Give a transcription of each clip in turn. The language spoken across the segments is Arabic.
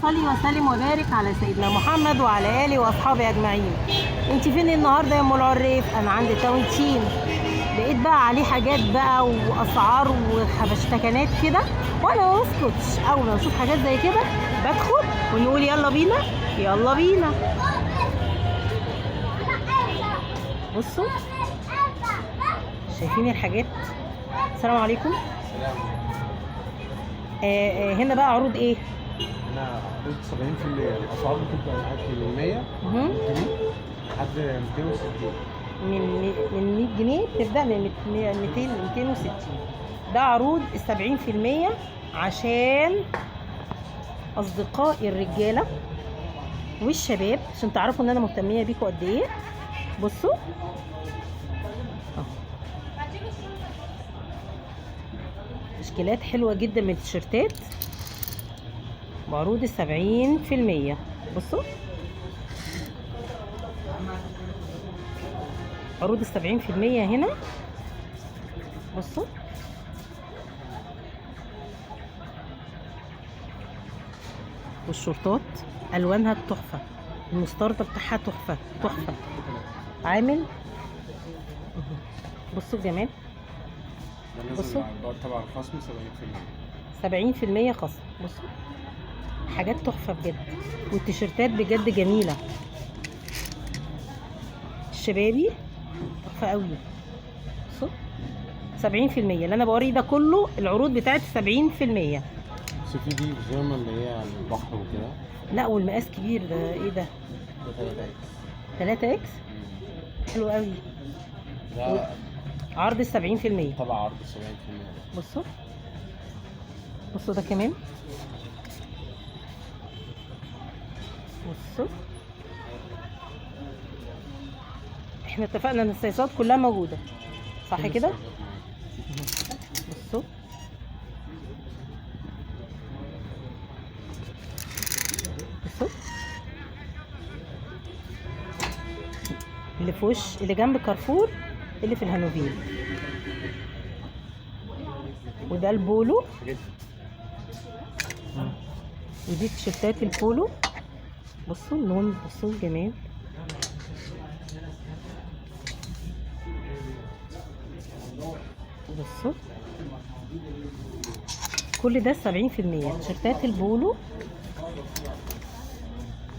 صل وسلم وبارك على سيدنا محمد وعلى اله واصحابه اجمعين. انت فين النهارده يا ام العريف؟ انا عند تاون تشين، لقيت بقى عليه حاجات بقى واسعار وحبشتكنات كده، وانا ما بسكتش. اول ما اشوف حاجات زي كده بدخل ونقول يلا بينا يلا بينا. بصوا شايفين الحاجات؟ السلام عليكم. هنا بقى عروض ايه؟ هنا عروض 70%. الاسعار بتبدا معاك من 100 جنيه لحد 260. من 100 جنيه بتبدا من 200 ل 260. ده عروض ال 70% عشان اصدقائي الرجاله والشباب، عشان تعرفوا ان انا مهتميه بيكم قد ايه. بصوا تشكيلات حلوه جدا من التيشيرتات بعروض ال 70%. بصوا عروض ال 70% هنا. بصوا والشورتات الوانها تحفه، المستردة بتاعها تحفه تحفه. عامل بصوا الجمال. بصوا طبعا خصم 70% خصم. بصوا حاجات تحفه بجد، والتيشيرتات بجد جميله. الشبابي تحفه قوي. بصوا 70% اللي انا بوريه ده كله العروض بتاعت 70%. بس في دي بيجامه اللي هي على البحر وكده. لا والمقاس كبير ده. ايه ده؟ 3 اكس. حلو قوي. ده عرض ال 70%. طبعا عرض 70%. بصوا بصوا ده كمان. بصوا احنا اتفقنا ان السايزات كلها موجوده صح كده؟ بصوا بصوا اللي في وش اللي جنب كارفور اللي في الهانوفيل، وده البولو، ودي تيشيرتات البولو. بصوا اللون، بصوا الجمال. بصوا كل ده 70%. تيشيرتات البولو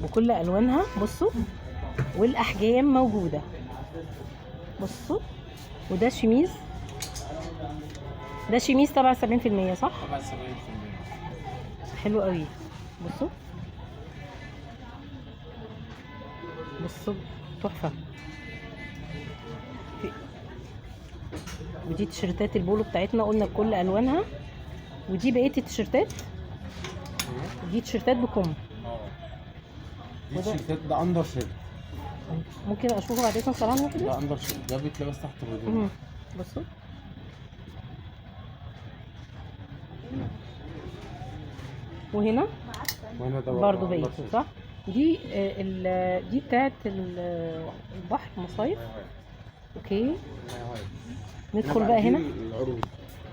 بكل الوانها. بصوا والاحجام موجوده. بصوا وده شميز، ده شميز تبع 70% صح؟ طبعا 70%. حلو قوي. بصوا بصوا تحفه. ودي تيشيرتات البولو بتاعتنا قلنا بكل الوانها، ودي بقيه التيشيرتات. دي تيشيرتات بكم. دي تيشيرتات. ده اندر شيرت. ممكن اشوفه بعد اذن صراحه كده. ده اندر شيرت، ده بيتلبس تحت الهدوم. بصوا وهنا ده برضو بقيته صح. دي دي بتاعت البحر مصايف. اوكي ندخل بقى هنا. العروض.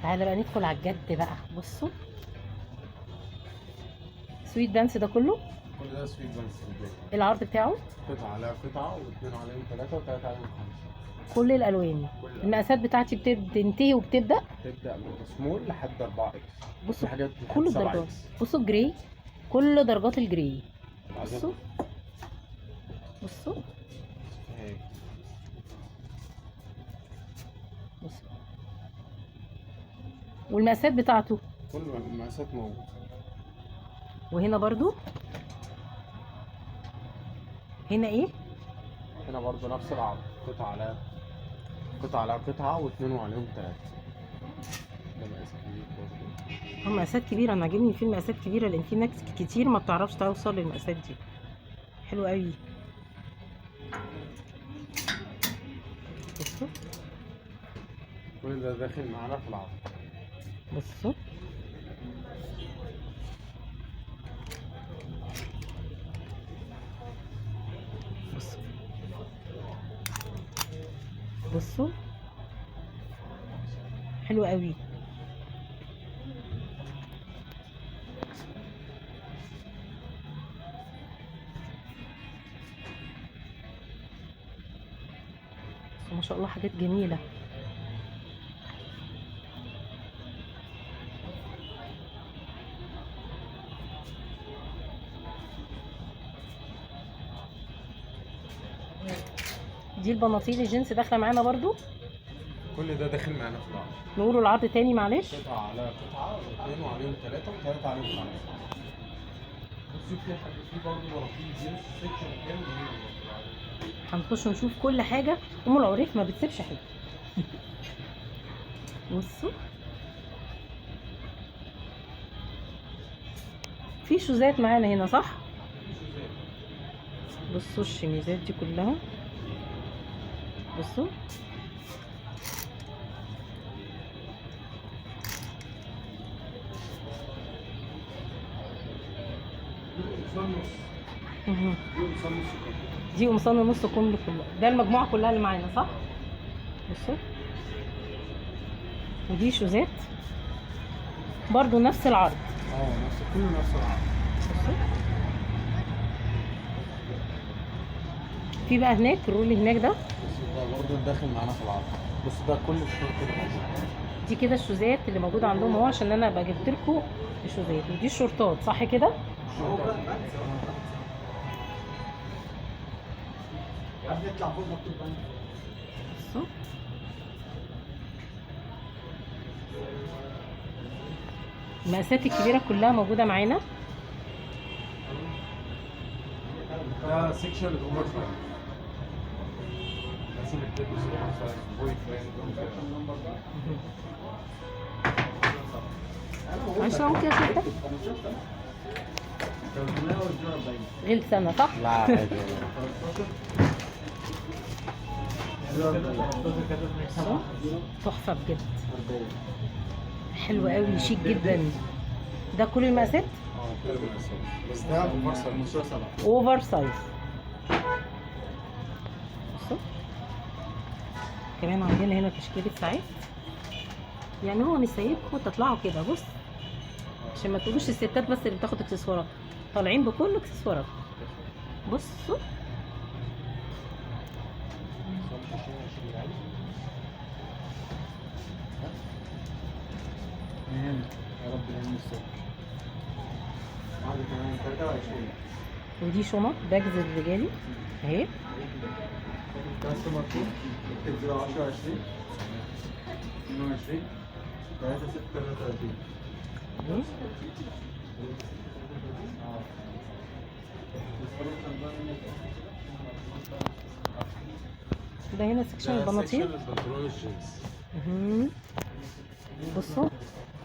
تعالى بقى ندخل على الجد بقى. بصوا سويت دانس ده كله. كل ده سويت بانس. العرض بتاعه قطعة عليها قطعة، واثنين عليهم 3 وثلاثة عليهم 5. كل الالوان. المقاسات بتاعتي بتنتهي وبتبدا تبدأ من سمول لحد 4 اكس. بصوا حاجات كل الدرجات. بصوا الجراي، كل درجات الجراي. بصوا بصوا بصوا والمقاسات بتاعته كل المقاسات موجودة. وهنا برضو هنا ايه؟ هنا برضو نفس العرض. قطعة عليها قطعة، واثنين وعليهم 3. ده مقاس كبير برضو. مقاسات كبيرة. انا عاجبني في المقاسات كبيرة، لان في ناس كتير ما بتعرفش توصل للمقاسات دي. حلو قوي. بصوا كل ده داخل معانا في العرض. بصوا بصوا بصوا حلو قوي. ما شاء الله حاجات جميله. دي البناطيل الجينز داخله معانا برضو. كل ده داخل معانا في العرض. نقولوا العرض تاني معلش. قطعة على قطعة، واثنين وعليهم ثلاثة، وثلاثة عليهم خمسة. بصي في برضه بناطيل جينز سيكشن كامل. هنخش نشوف كل حاجه. ام العريف ما بتسيبش حاجه. بصوا في شوزات معانا هنا صح. بصوا الشميزات دي كلها. بصوا دي قمصان نص كم كلها. ده المجموعه كلها اللي معانا صح. بصوا ودي شوزات برضو نفس العرض. كله نفس العرض. بصوا في بقى هناك الرول هناك ده. بس ده برضه داخل معانا في العرض. بص ده كل الشغل كده. دي كده الشوزات اللي موجوده عندهم اهو، عشان انا بقى جبت لكم الشوزات. ودي الشورتات صح كده. بصوا المقاسات الكبيره كلها موجوده معانا. ده سيكشن الاوفر سايز. الناس اللي بتلبس اوفر سايز بوي فريند عشان ممكن اشوفها غير سنه صح. لا عادي. تحفه بجد، حلو قوي، شيك جدا. ده كل المقاسات بس ده اوفر سايز. اوفر سايز. بصوا كمان عندنا هنا تشكيله ساعات. يعني هو مش سايبكم تطلعوا كده. بص عشان ما تقولوش الستات بس اللي بتاخد اكسسوارات، طالعين بكل اكسسوارات. بصوا يا رب يعمل الصبح. بعد كمان 23. ودي شنط باجز الرجالي اهي. كاستمر كود اكتب 010 20 22 3 6 33. ده هنا سكشن البناطيل. البنطلون الجينز. بصوا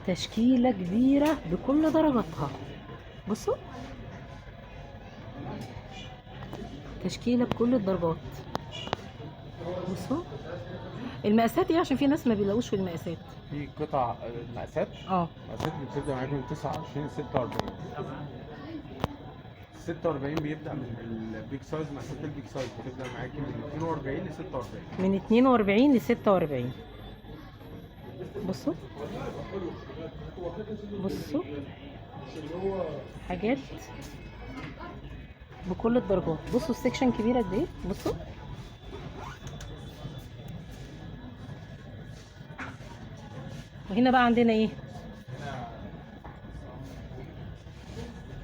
تشكيلة كبيرة بكل درجاتها. بصوا تشكيلة بكل الدرجات. بصوا المقاسات ايه عشان في ناس ما بيلاقوش في المقاسات. في قطع المقاسات. المقاسات بتبدأ معاك من 29 ل 46. 46 بيبدأ من البيج سايز. مقاسات البيج سايز بتبدأ معاكي من 42 ل 46. من 42 ل 46. بصوا بصوا حاجات بكل الدرجات. بصوا السكشن كبيره قد ايه. بصوا وهنا بقى عندنا ايه.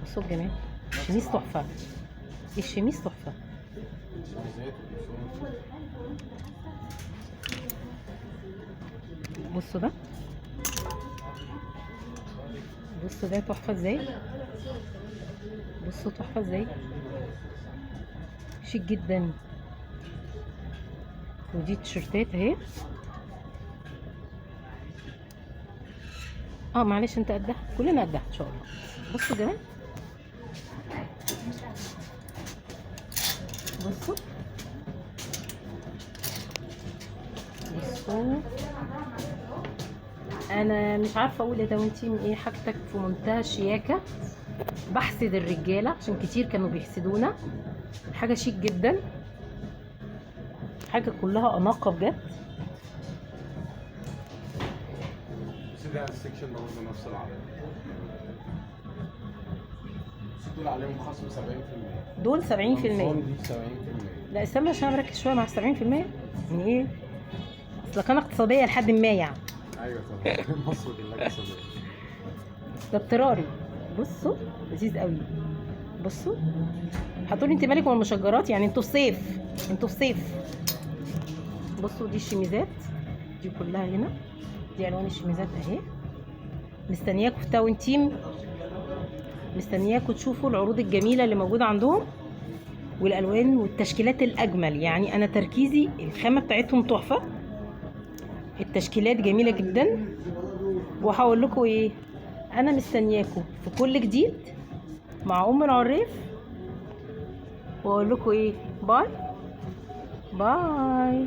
بصوا الجمال. الشميس تحفه، الشميس تحفه. بصوا ده، بصوا ده تحفه ازاي. بصوا تحفه ازاي، شيك جدا. ودي تيشرتات اهي. معلش انت قدها، كلنا قدها ان شاء الله. بصوا جمال. بصوا بصوا انا مش عارفه اقول يا توانتيم ايه. حاجتك في منتهى الشياكه. بحسد الرجاله عشان كتير كانوا بيحسدونا. حاجه شيك جدا، حاجه كلها اناقه بجد. بس ده السكشن برضه نفس العرض. دول عليهم خصم 70%. دول 70%. الأنصاري دي 70%. لا استنى عشان بركز شويه مع 70%. من ايه؟ اصل كان اقتصاديه لحد ما يعني. ايوه طبعا مصر كلها اقتصاديه. ده اضطراري. بصوا لذيذ قوي. بصوا هتقولي انت مالك والمشجرات، يعني انتوا في صيف، انتوا في صيف. بصوا دي الشميزات دي كلها هنا، دي الوان الشميزات اهي. مستنياكم في تاون تيم، مستنياكم تشوفوا العروض الجميله اللي موجوده عندهم والالوان والتشكيلات الاجمل. يعني انا تركيزي الخامه بتاعتهم تحفه، التشكيلات جميله جدا. وهقول لكم ايه، انا مستنياكم في كل جديد مع ام العريف، واقول لكم ايه، باي باي.